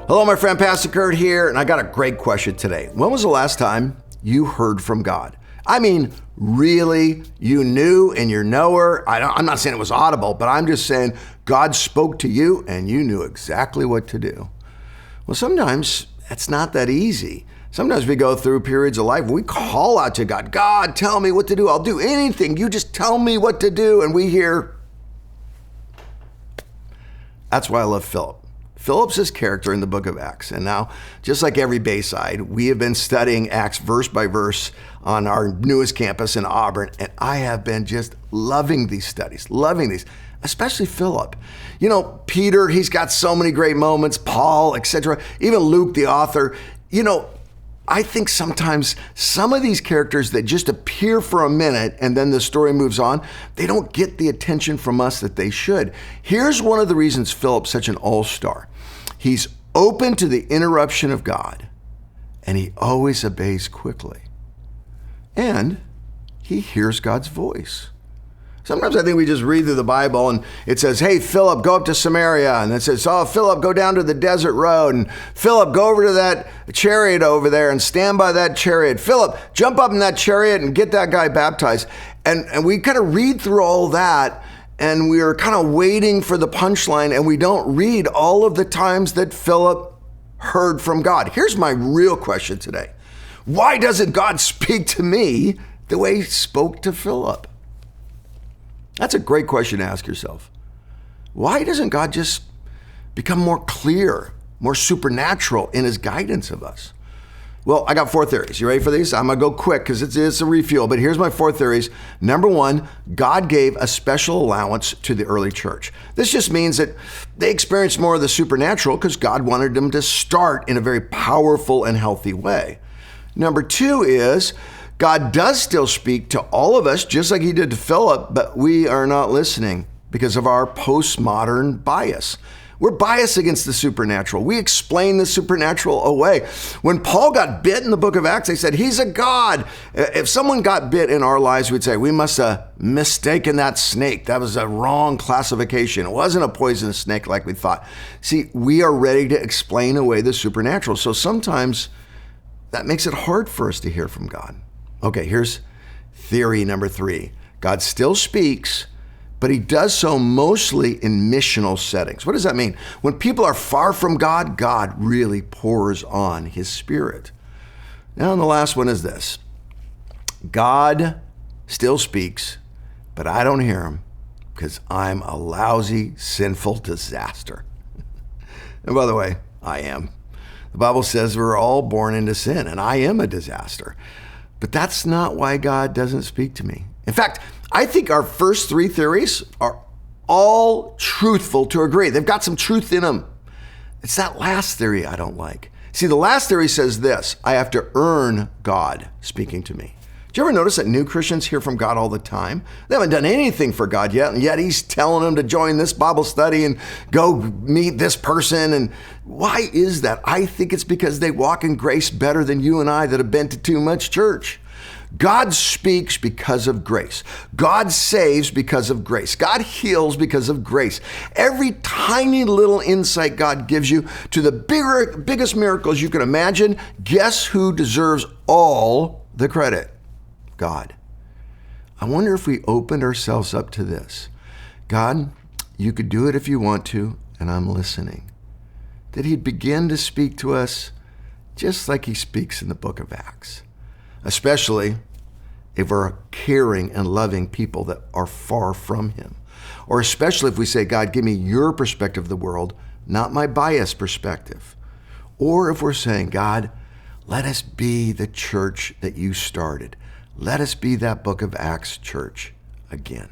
Hello, my friend, Pastor Kurt here, and I got a great question today. When was the last time you heard from God? I mean, really, you knew and you're knower. I'm not saying it was audible, but I'm just saying God spoke to you and you knew exactly what to do. Well, sometimes it's not that easy. Sometimes we go through periods of life where we call out to God, God, tell me what to do. I'll do anything. You just tell me what to do. And we hear. That's why I love Philip. Philip's his character in the book of Acts. And now, just like every Bayside, we have been studying Acts verse by verse on our newest campus in Auburn. And I have been just loving these studies, loving these, especially Philip. You know, Peter, he's got so many great moments, Paul, etc. Even Luke, the author. You know, I think sometimes some of these characters that just appear for a minute and then the story moves on, they don't get the attention from us that they should. Here's one of the reasons Philip's such an all-star. He's open to the interruption of God, and he always obeys quickly. And he hears God's voice. Sometimes I think we just read through the Bible and it says, hey, Philip, go up to Samaria. And it says, oh, Philip, go down to the desert road. And Philip, go over to that chariot over there and stand by that chariot. Philip, jump up in that chariot and get that guy baptized. And we kind of read through all that and we're kind of waiting for the punchline and we don't read all of the times that Philip heard from God. Here's my real question today. Why doesn't God speak to me the way he spoke to Philip? That's a great question to ask yourself. Why doesn't God just become more clear, more supernatural in his guidance of us? Well, I got 4 theories. You ready for these? I'm going to go quick because it's a refuel, but here's my 4 theories. Number 1, God gave a special allowance to the early church. This just means that they experienced more of the supernatural because God wanted them to start in a very powerful and healthy way. Number 2 is God does still speak to all of us, just like he did to Philip, but we are not listening because of our postmodern bias. We're biased against the supernatural. We explain the supernatural away. When Paul got bit in the book of Acts, they said, he's a god. If someone got bit in our lives, we'd say, we must have mistaken that snake. That was a wrong classification. It wasn't a poisonous snake like we thought. See, we are ready to explain away the supernatural. So sometimes that makes it hard for us to hear from God. Okay, here's theory number 3. God still speaks, but he does so mostly in missional settings. What does that mean? When people are far from God, God really pours on his Spirit. Now, and the last one is this. God still speaks, but I don't hear him because I'm a lousy, sinful disaster. And by the way, I am. The Bible says we're all born into sin, and I am a disaster. But that's not why God doesn't speak to me. In fact, I think our first 3 theories are all truthful to agree. They've got some truth in them. It's that last theory I don't like. See, the last theory says this: I have to earn God speaking to me. Do you ever notice that new Christians hear from God all the time? They haven't done anything for God yet, and yet he's telling them to join this Bible study and go meet this person. And why is that? I think it's because they walk in grace better than you and I that have been to too much church. God speaks because of grace. God saves because of grace. God heals because of grace. Every tiny little insight God gives you to the biggest miracles you can imagine, guess who deserves all the credit? God. I wonder if we opened ourselves up to this. God, you could do it if you want to, and I'm listening. That he'd begin to speak to us just like he speaks in the book of Acts. Especially if we're caring and loving people that are far from him. Or especially if we say, God, give me your perspective of the world, not my biased perspective. Or if we're saying, God, let us be the church that you started. Let us be that book of Acts church again.